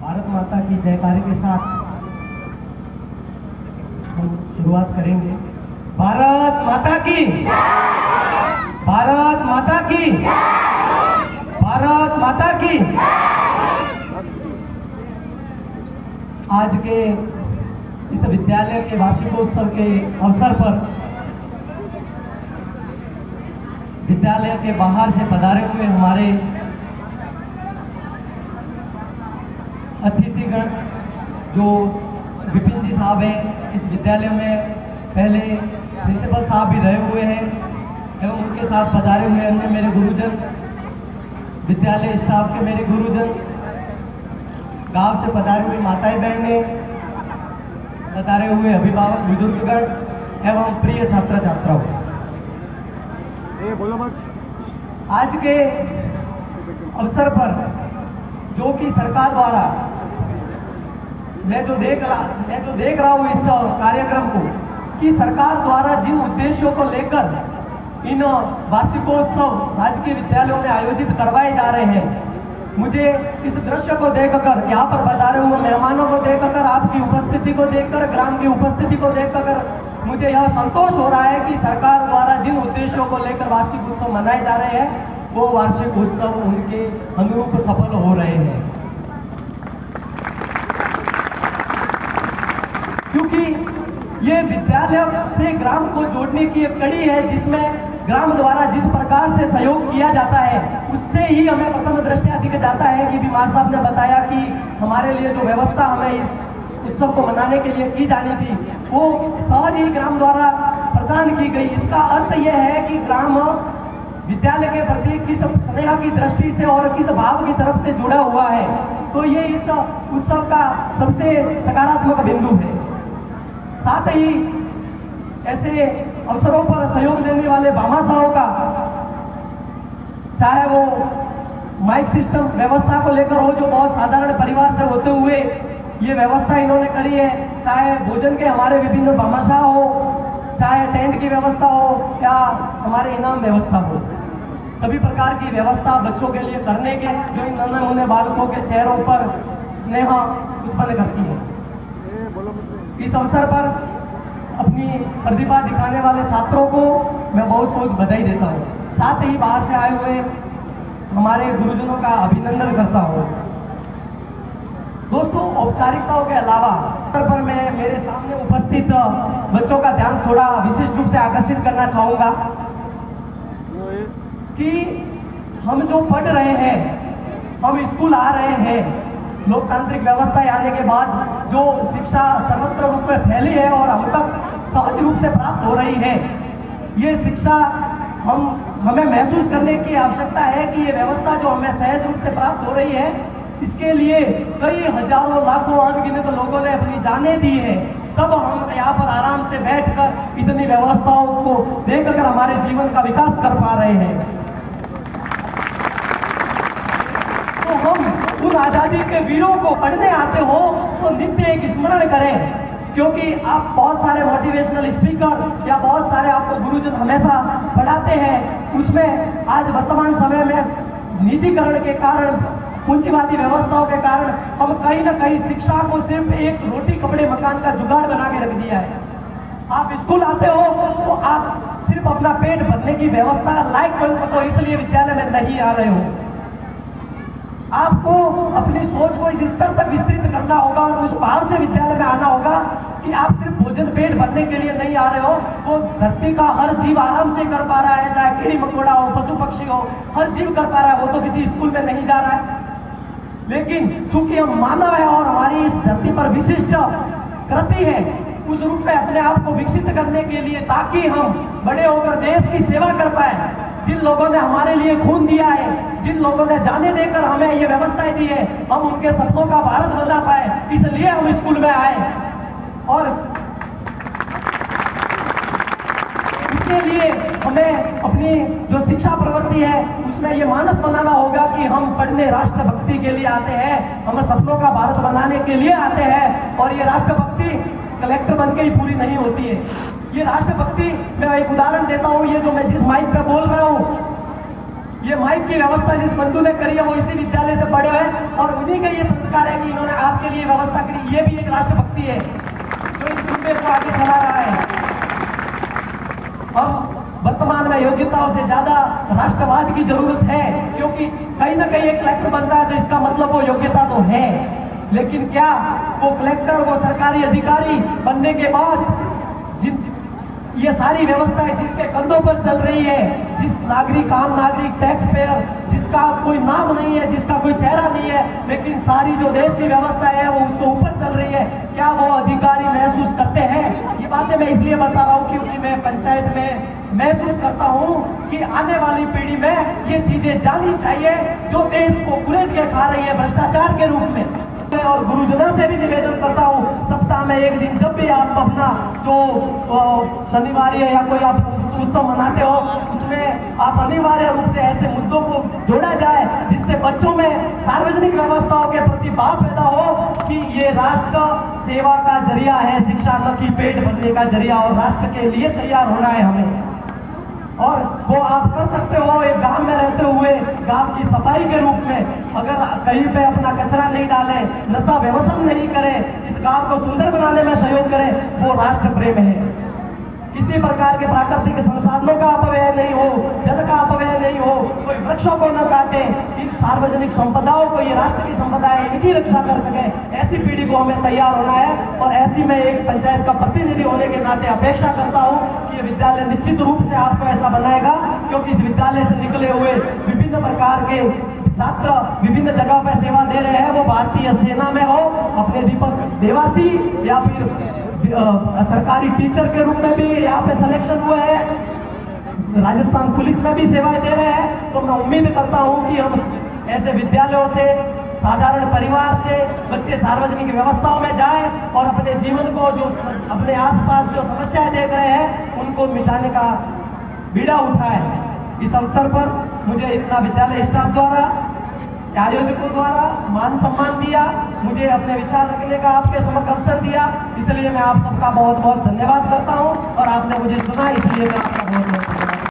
भारत माता की जयकारे के साथ हम शुरुआत करेंगे। भारत माता की, भारत माता की, भारत माता की। आज के इस विद्यालय के वार्षिकोत्सव के अवसर पर विद्यालय के बाहर से पधारे हुए हमारे अतिथिगण जो विपिन जी साहब हैं, इस विद्यालय में पहले प्रिंसिपल साहब भी रहे हुए हैं एवं उनके साथ पधारे हुए अन्य मेरे गुरुजन, विद्यालय स्टाफ के मेरे गुरुजन, गांव से पधारे हुए माताएं बहनें, पधारे हुए अभिभावक बुजुर्गगण एवं प्रिय छात्र छात्राओं। आज के अवसर पर जो कि सरकार द्वारा मैं जो देख रहा हूं इस कार्यक्रम को कि सरकार द्वारा जिन उद्देश्यों को लेकर इन वार्षिकोत्सव राजकीय विद्यालयों में आयोजित करवाए जा रहे हैं, मुझे इस दृश्य को देखकर, यहाँ पर बता रहे हुए मेहमानों को देखकर, आपकी उपस्थिति को देखकर, ग्राम की उपस्थिति को देखकर मुझे यह संतोष हो रहा है कि सरकार द्वारा जिन उद्देश्यों को लेकर वार्षिक उत्सव मनाए जा रहे हैं वो वार्षिक उत्सव उनके अनुरूप सफल हो रहे हैं। क्योंकि ये विद्यालय से ग्राम को जोड़ने की एक कड़ी है जिसमें ग्राम द्वारा जिस प्रकार से सहयोग किया जाता है उससे ही हमें प्रथम दृष्टया दिख जाता है कि बीमार साहब ने बताया कि हमारे लिए जो व्यवस्था हमें इस उत्सव को मनाने के लिए की जानी थी वो सहज ही ग्राम द्वारा प्रदान की गई। इसका अर्थ यह है कि ग्राम विद्यालय के प्रति किस स्नेह की दृष्टि से और किस भाव की तरफ से जुड़ा हुआ है, तो ये इस उत्सव का सबसे सकारात्मक बिंदु है। साथ ही ऐसे अवसरों पर सहयोग देने वाले भामाशाहों का, चाहे वो माइक सिस्टम व्यवस्था को लेकर हो जो बहुत साधारण परिवार से होते हुए ये व्यवस्था इन्होंने करी है, चाहे भोजन के हमारे विभिन्न भामाशाह हो, चाहे टेंट की व्यवस्था हो या हमारे इनाम व्यवस्था हो, सभी प्रकार की व्यवस्था बच्चों के लिए करने के जो इन नन्हे मुन्ने बालकों के चेहरों पर स्नेह उत्पन्न करती है। इस अवसर पर अपनी प्रतिभा दिखाने वाले छात्रों को मैं बहुत बहुत बधाई देता हूँ। साथ ही बाहर से आए हुए हमारे गुरुजनों का अभिनंदन करता हूँ। दोस्तों, औपचारिकताओं के अलावा पर मैं मेरे सामने उपस्थित बच्चों का ध्यान थोड़ा विशिष्ट रूप से आकर्षित करना चाहूंगा कि हम जो पढ़ रहे हैं, हम स्कूल आ रहे हैं, लोकतांत्रिक व्यवस्था आने के बाद जो शिक्षा सर्वत्र रूप में फैली है और हम तक सहज रूप से प्राप्त हो रही है, ये शिक्षा हमें महसूस करने की आवश्यकता है कि ये व्यवस्था जो हमें सहज रूप से प्राप्त हो रही है, इसके लिए कई हजारों लाखों अनगिनत लोगों ने अपनी जानें दी है। तब हम यहाँ पर आराम से बैठकर इतनी व्यवस्थाओं को देखकर हमारे जीवन का विकास कर पा रहे हैं। तो हम उन आजादी के वीरों को पढ़ने आते हो तो नित्य एक स्मरण करें, क्योंकि आप बहुत सारे मोटिवेशनल स्पीकर या बहुत सारे आपको गुरुजन हमेशा पढ़ाते हैं, उसमें आज वर्तमान समय में निजीकरण के कारण, पूंजीवादी व्यवस्थाओं के कारण हम कहीं ना कहीं शिक्षा को सिर्फ एक रोटी कपड़े मकान का जुगाड़ बना के रख दिया है। आप स्कूल आते हो तो आप सिर्फ अपना पेट भरने की व्यवस्था लायक बन तो इसलिए विद्यालय में नहीं आ रहे हो। आपको अपनी सोच को इस स्तर तक विस्तृत करना होगा और उस भाव से विद्यालय में आना होगा कि आप सिर्फ भोजन पेट भरने के लिए नहीं आ रहे हो, वो धरती का हर जीव आराम से कर पा रहा है, चाहे कीड़ी मकोड़ा हो, पशु पक्षी हो, हर जीव कर पा रहा है, वो तो किसी स्कूल में नहीं जा रहा है। लेकिन चूंकि हम मानव है और हमारी इस धरती पर विशिष्ट कृति है, उस रूप में अपने आप को विकसित करने के लिए, ताकि हम बड़े होकर देश की सेवा कर पाए, जिन लोगों ने हमारे लिए खून दिया है, जिन लोगों ने जाने देकर हमें ये व्यवस्थाएं दी है, हम उनके सपनों का भारत बना पाए, इसलिए हम स्कूल में आए। और इसके लिए हमें अपनी जो शिक्षा प्रवृत्ति है उसमें ये मानस बनाना होगा कि हम पढ़ने राष्ट्रभक्ति के लिए आते हैं, हम सपनों का भारत बनाने के लिए आते हैं। और ये राष्ट्रभक्ति कलेक्टर बन के ही पूरी नहीं होती है। ये राष्ट्रभक्ति, मैं एक उदाहरण देता हूँ, ये जो मैं जिस माइक पे बोल रहा हूँ ये माइक की व्यवस्था जिस बंधु ने करी है वो इसी विद्यालय से पढ़े हैं और उन्हीं का ये संस्कार है कि इन्होंने आपके लिए व्यवस्था करी। ये भी एक राष्ट्रभक्ति है जो इस सूबे को आगे चला रहा है। अब वर्तमान में योग्यताओं से ज्यादा राष्ट्रवाद की जरूरत है, क्योंकि कहीं ना कहीं एक कलेक्टर बनता है तो इसका मतलब वो योग्यता तो है, लेकिन क्या वो कलेक्टर, वो सरकारी अधिकारी बनने के बाद जिन ये सारी व्यवस्थाएं जिसके कंधों पर चल रही है, जिस नागरिक, आम नागरिक, टैक्स पेयर, जिसका कोई नाम नहीं है, जिसका कोई चेहरा नहीं है, लेकिन सारी जो देश की व्यवस्था है वो उसके ऊपर चल रही है, क्या वो अधिकारी महसूस करते हैं? ये बातें मैं इसलिए बता रहा हूँ क्योंकि मैं पंचायत में महसूस करता हूँ कि आने वाली पीढ़ी में ये चीजें जानी चाहिए जो देश को कुरेद के खा रही है भ्रष्टाचार के रूप में। और गुरुजनों से भी निवेदन करता हूँ, सप्ताह में एक दिन जब भी आप अपना जो शनिवार या कोई आप उत्सव मनाते हो उसमें आप अनिवार्य रूप से ऐसे मुद्दों को जोड़ा जाए जिससे बच्चों में सार्वजनिक व्यवस्थाओं के प्रति भाव पैदा हो कि ये राष्ट्र सेवा का जरिया है, शिक्षा न कि पेट भरने का जरिया, और राष्ट्र के लिए तैयार होना है हमें। और वो आप कर सकते हो एक गांव में रहते हुए गांव की सफाई के रूप में, अगर कहीं पे अपना कचरा नहीं डाले, नशा व्यसन नहीं करे, इस गांव को सुंदर बनाने में सहयोग करे, वो राष्ट्र प्रेम है। किसी प्रकार के प्राकृतिक संसाधनों का अपव्यय नहीं हो, जल का अपव्यय नहीं हो, कोई वृक्षों को न काटे, इन सार्वजनिक संपदाओं को, ये राष्ट्र की संपदा है, इनकी रक्षा कर सके, ऐसी पीढ़ी को हमें तैयार होना है। और ऐसी में एक पंचायत का प्रतिनिधि होने के नाते अपेक्षा करता हूँ कि ये विद्यालय निश्चित रूप से आपको ऐसा बनाएगा, क्योंकि इस विद्यालय से निकले हुए विभिन्न प्रकार के छात्र विभिन्न जगह पर सेवा दे रहे हैं, वो भारतीय सेना में हो, अपने दीपक देवासी या फिर सरकारी टीचर के रूप में भी यहाँ पे सिलेक्शन हुए हैं, राजस्थान पुलिस में भी सेवाएं दे रहे हैं। तो मैं उम्मीद करता हूँ कि हम ऐसे विद्यालयों से, साधारण परिवार से बच्चे सार्वजनिक व्यवस्थाओं में जाएं और अपने जीवन को, जो अपने आसपास जो समस्याएं देख रहे हैं उनको मिटाने का बीड़ा उठाएं। इस अवसर पर मुझे इतना विद्यालय स्टाफ द्वारा, आयोजकों द्वारा मान सम्मान दिया, मुझे अपने विचार रखने का आपके समक्ष अवसर दिया, इसलिए मैं आप सबका बहुत बहुत धन्यवाद करता हूं। और आपने मुझे सुना, इसलिए मैं आपका बहुत बहुत